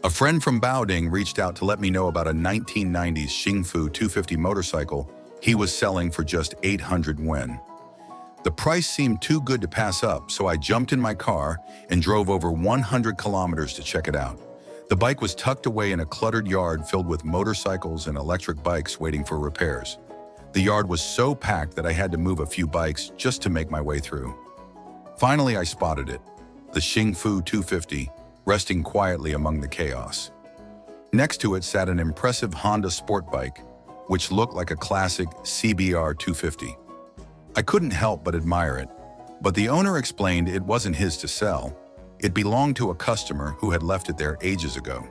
A friend from Baoding reached out to let me know about a 1990s Xingfu 250 motorcycle he was selling for just 800 yuan. The price seemed too good to pass up, so I jumped in my car and drove over 100 kilometers to check it out. The bike was tucked away in a cluttered yard filled with motorcycles and electric bikes waiting for repairs. The yard was so packed that I had to move a few bikes just to make my way through. Finally, I spotted it, the Xingfu 250, resting quietly among the chaos. Next to it sat an impressive Honda sport bike, which looked like a classic CBR 250. I couldn't help but admire it, but the owner explained it wasn't his to sell. It belonged to a customer who had left it there ages ago.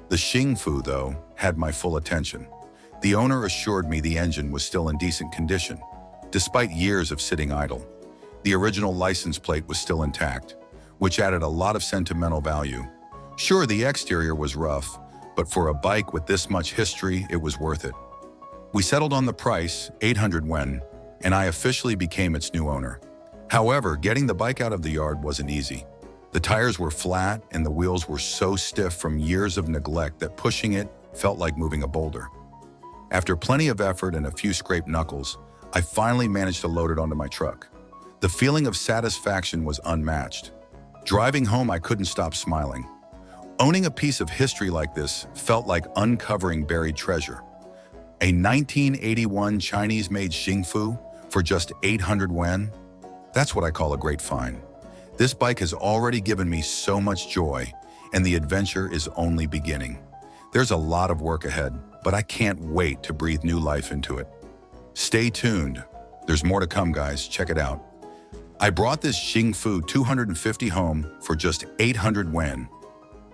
The Xingfu, though, had my full attention. The owner assured me the engine was still in decent condition, despite years of sitting idle. The original license plate was still intact, which added a lot of sentimental value. Sure, the exterior was rough, but for a bike with this much history, it was worth it. We settled on the price, 800 yuan, and I officially became its new owner. However, getting the bike out of the yard wasn't easy. The tires were flat and the wheels were so stiff from years of neglect that pushing it felt like moving a boulder. After plenty of effort and a few scraped knuckles, I finally managed to load it onto my truck. The feeling of satisfaction was unmatched. Driving home, I couldn't stop smiling. Owning a piece of history like this felt like uncovering buried treasure. A 1981 Chinese-made Xingfu for just 800 yuan? That's what I call a great find. This bike has already given me so much joy, and the adventure is only beginning. There's a lot of work ahead, but I can't wait to breathe new life into it. Stay tuned. There's more to come, guys. Check it out. I brought this Xingfu 250 home for just 800 yuan.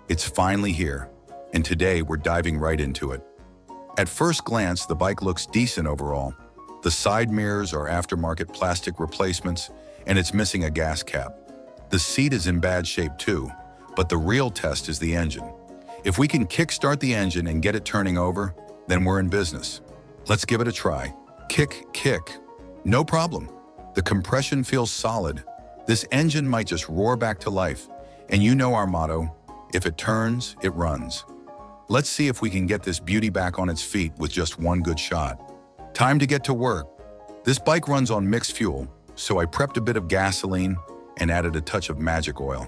It's finally here, and today we're diving right into it. At first glance, the bike looks decent overall. The side mirrors are aftermarket plastic replacements, and it's missing a gas cap. The seat is in bad shape too, but the real test is the engine. If we can kickstart the engine and get it turning over, then we're in business. Let's give it a try. Kick. No problem. The compression feels solid. This engine might just roar back to life. And you know our motto, if it turns, it runs. Let's see if we can get this beauty back on its feet with just one good shot. Time to get to work. This bike runs on mixed fuel, so I prepped a bit of gasoline and added a touch of magic oil.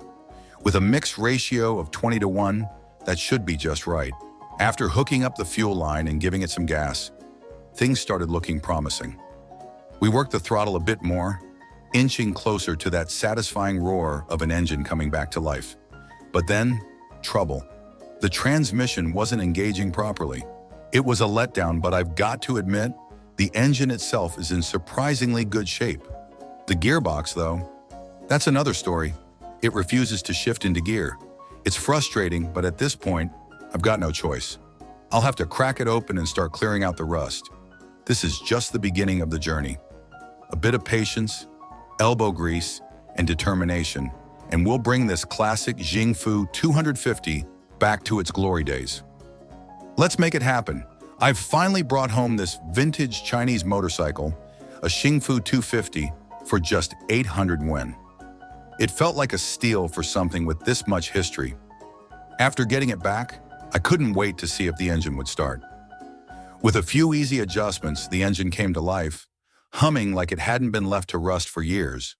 With a mixed ratio of 20:1, that should be just right. After hooking up the fuel line and giving it some gas, things started looking promising. We worked the throttle a bit more, inching closer to that satisfying roar of an engine coming back to life. But then, trouble. The transmission wasn't engaging properly. It was a letdown, but I've got to admit, the engine itself is in surprisingly good shape. The gearbox, though, that's another story. It refuses to shift into gear. It's frustrating, but at this point, I've got no choice. I'll have to crack it open and start clearing out the rust. This is just the beginning of the journey. A bit of patience, elbow grease, and determination, and we'll bring this classic Xingfu 250 back to its glory days. Let's make it happen. I've finally brought home this vintage Chinese motorcycle, a Xingfu 250, for just 800 yuan. It felt like a steal for something with this much history. After getting it back, I couldn't wait to see if the engine would start. With a few easy adjustments, the engine came to life, humming like it hadn't been left to rust for years.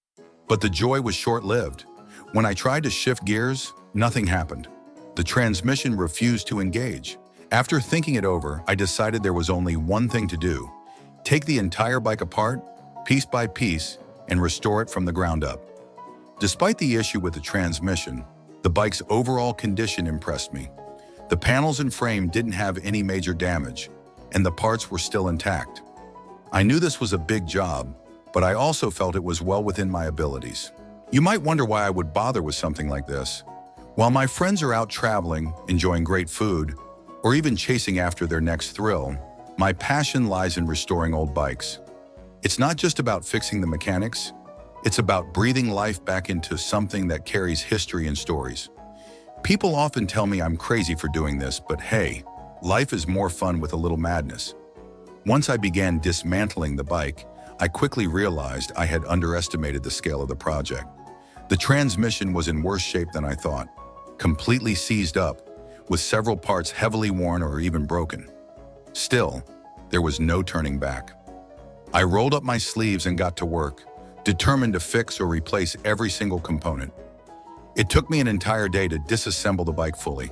But the joy was short-lived. When I tried to shift gears, nothing happened. The transmission refused to engage. After thinking it over, I decided there was only one thing to do: take the entire bike apart, piece by piece, and restore it from the ground up. Despite the issue with the transmission, the bike's overall condition impressed me. The panels and frame didn't have any major damage, and the parts were still intact. I knew this was a big job, but I also felt it was well within my abilities. You might wonder why I would bother with something like this. While my friends are out traveling, enjoying great food, or even chasing after their next thrill, my passion lies in restoring old bikes. It's not just about fixing the mechanics, it's about breathing life back into something that carries history and stories. People often tell me I'm crazy for doing this, but hey, life is more fun with a little madness. Once I began dismantling the bike, I quickly realized I had underestimated the scale of the project. The transmission was in worse shape than I thought, completely seized up, with several parts heavily worn or even broken. Still, there was no turning back. I rolled up my sleeves and got to work, determined to fix or replace every single component. It took me an entire day to disassemble the bike fully.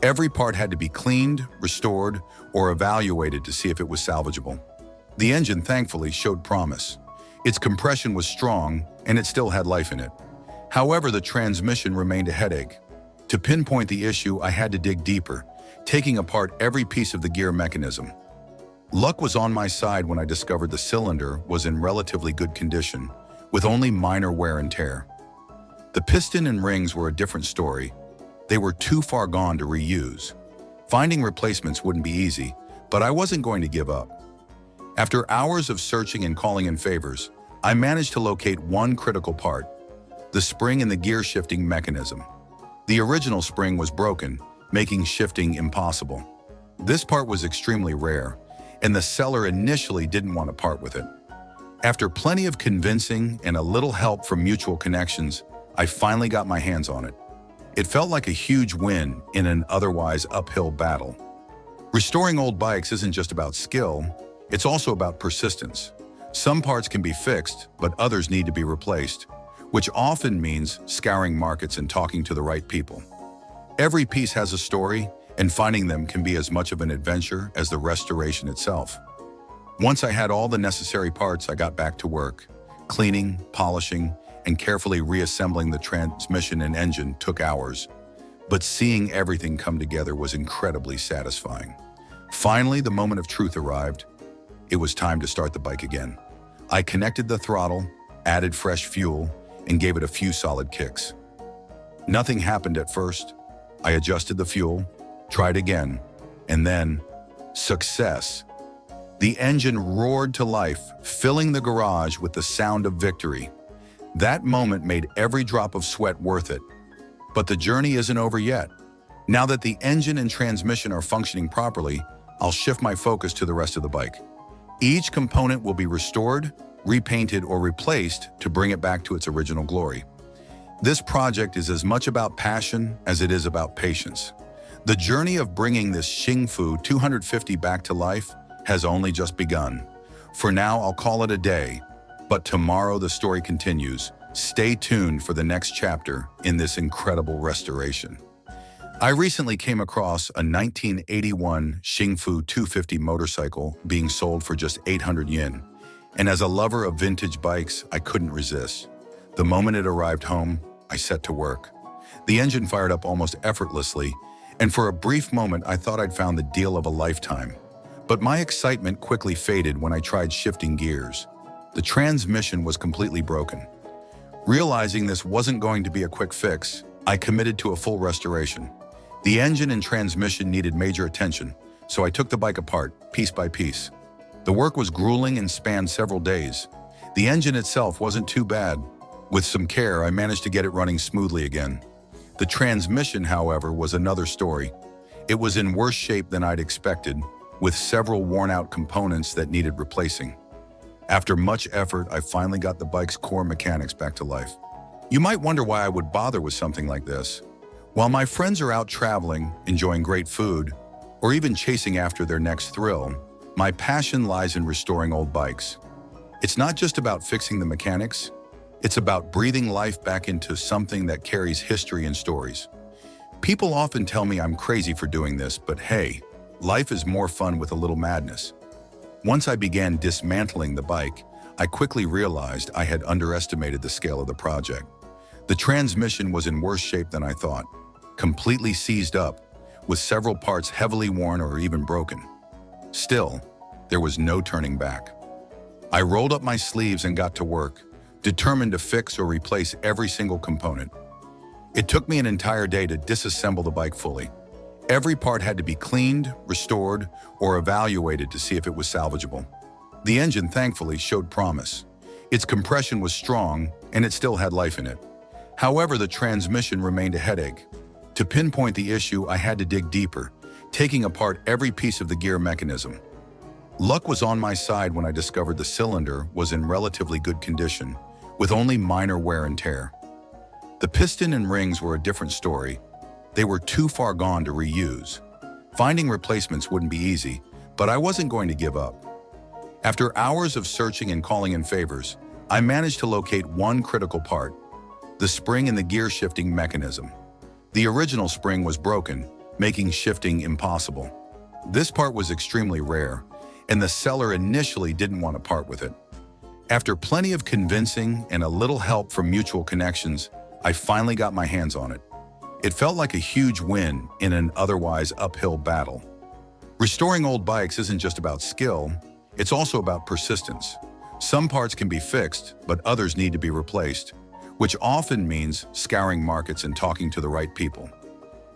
Every part had to be cleaned, restored, or evaluated to see if it was salvageable. The engine, thankfully, showed promise. Its compression was strong, and it still had life in it. However, the transmission remained a headache. To pinpoint the issue, I had to dig deeper, taking apart every piece of the gear mechanism. Luck was on my side when I discovered the cylinder was in relatively good condition, with only minor wear and tear. The piston and rings were a different story. They were too far gone to reuse. Finding replacements wouldn't be easy, but I wasn't going to give up. After hours of searching and calling in favors, I managed to locate one critical part: the spring in the gear shifting mechanism. The original spring was broken, making shifting impossible. This part was extremely rare, and the seller initially didn't want to part with it. After plenty of convincing and a little help from mutual connections, I finally got my hands on it. It felt like a huge win in an otherwise uphill battle. Restoring old bikes isn't just about skill, it's also about persistence. Some parts can be fixed, but others need to be replaced, which often means scouring markets and talking to the right people. Every piece has a story, and finding them can be as much of an adventure as the restoration itself. Once I had all the necessary parts, I got back to work. Cleaning, polishing, and carefully reassembling the transmission and engine took hours, but seeing everything come together was incredibly satisfying. Finally, the moment of truth arrived. It was time to start the bike again. I connected the throttle, added fresh fuel, and gave it a few solid kicks. Nothing happened at first. I adjusted the fuel, tried again, and then, success. The engine roared to life, filling the garage with the sound of victory. That moment made every drop of sweat worth it. But the journey isn't over yet. Now that the engine and transmission are functioning properly, I'll shift my focus to the rest of the bike. Each component will be restored, repainted, or replaced to bring it back to its original glory. This project is as much about passion as it is about patience. The journey of bringing this Xingfu 250 back to life has only just begun. For now, I'll call it a day, but tomorrow the story continues. Stay tuned for the next chapter in this incredible restoration. I recently came across a 1981 Xingfu 250 motorcycle being sold for just 800 yen. And as a lover of vintage bikes, I couldn't resist. The moment it arrived home, I set to work. The engine fired up almost effortlessly, and for a brief moment I thought I'd found the deal of a lifetime. But my excitement quickly faded when I tried shifting gears. The transmission was completely broken. Realizing this wasn't going to be a quick fix, I committed to a full restoration. The engine and transmission needed major attention, so I took the bike apart, piece by piece. The work was grueling and spanned several days. The engine itself wasn't too bad. With some care, I managed to get it running smoothly again. The transmission, however, was another story. It was in worse shape than I'd expected, with several worn-out components that needed replacing. After much effort, I finally got the bike's core mechanics back to life. You might wonder why I would bother with something like this. While my friends are out traveling, enjoying great food, or even chasing after their next thrill, my passion lies in restoring old bikes. It's not just about fixing the mechanics, it's about breathing life back into something that carries history and stories. People often tell me I'm crazy for doing this, but hey, life is more fun with a little madness. Once I began dismantling the bike, I quickly realized I had underestimated the scale of the project. The transmission was in worse shape than I thought, completely seized up, with several parts heavily worn or even broken. Still, there was no turning back. I rolled up my sleeves and got to work, determined to fix or replace every single component. It took me an entire day to disassemble the bike fully. Every part had to be cleaned, restored, or evaluated to see if it was salvageable. The engine, thankfully, showed promise. Its compression was strong, and it still had life in it. However, the transmission remained a headache. To pinpoint the issue, I had to dig deeper, taking apart every piece of the gear mechanism. Luck was on my side when I discovered the cylinder was in relatively good condition, with only minor wear and tear. The piston and rings were a different story. They were too far gone to reuse. Finding replacements wouldn't be easy, but I wasn't going to give up. After hours of searching and calling in favors, I managed to locate one critical part: the spring in the gear shifting mechanism. The original spring was broken, making shifting impossible. This part was extremely rare, and the seller initially didn't want to part with it. After plenty of convincing and a little help from mutual connections, I finally got my hands on it. It felt like a huge win in an otherwise uphill battle. Restoring old bikes isn't just about skill, it's also about persistence. Some parts can be fixed, but others need to be replaced, which often means scouring markets and talking to the right people.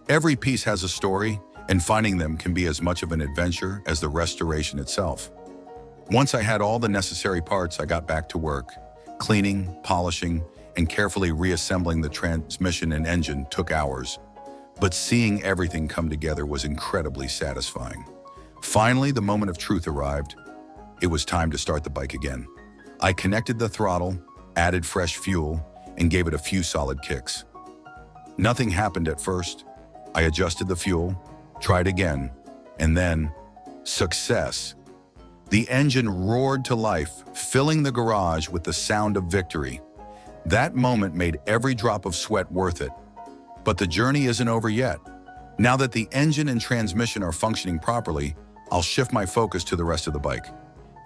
Every piece has a story, and finding them can be as much of an adventure as the restoration itself. Once I had all the necessary parts, I got back to work. Cleaning, polishing, and carefully reassembling the transmission and engine took hours, but seeing everything come together was incredibly satisfying. Finally, the moment of truth arrived. It was time to start the bike again. I connected the throttle, added fresh fuel, and gave it a few solid kicks. Nothing happened at first. I adjusted the fuel, tried again, and then, success. The engine roared to life, filling the garage with the sound of victory. That moment made every drop of sweat worth it. But the journey isn't over yet. Now that the engine and transmission are functioning properly, I'll shift my focus to the rest of the bike.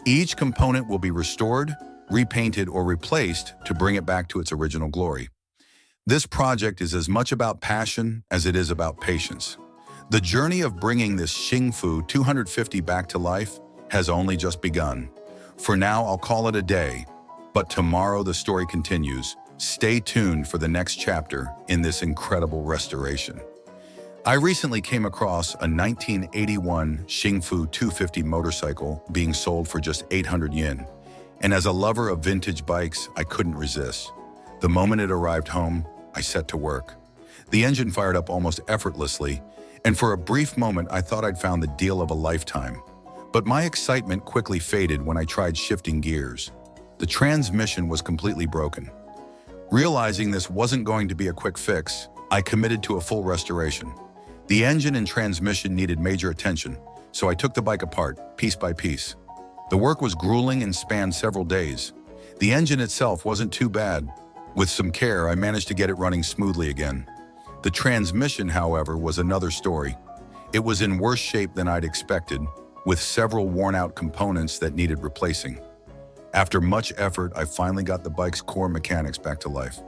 Each component will be restored, repainted, or replaced to bring it back to its original glory. This project is as much about passion as it is about patience. The journey of bringing this Xingfu 250 back to life has only just begun. For now, I'll call it a day. But tomorrow the story continues. Stay tuned for the next chapter in this incredible restoration. I recently came across a 1981 Xingfu 250 motorcycle being sold for just 800 yen. And as a lover of vintage bikes, I couldn't resist. The moment it arrived home, I set to work. The engine fired up almost effortlessly, and for a brief moment I thought I'd found the deal of a lifetime. But my excitement quickly faded when I tried shifting gears. The transmission was completely broken. Realizing this wasn't going to be a quick fix, I committed to a full restoration. The engine and transmission needed major attention, so I took the bike apart, piece by piece. The work was grueling and spanned several days. The engine itself wasn't too bad. With some care, I managed to get it running smoothly again. The transmission, however, was another story. It was in worse shape than I'd expected, with several worn-out components that needed replacing. After much effort, I finally got the bike's core mechanics back to life.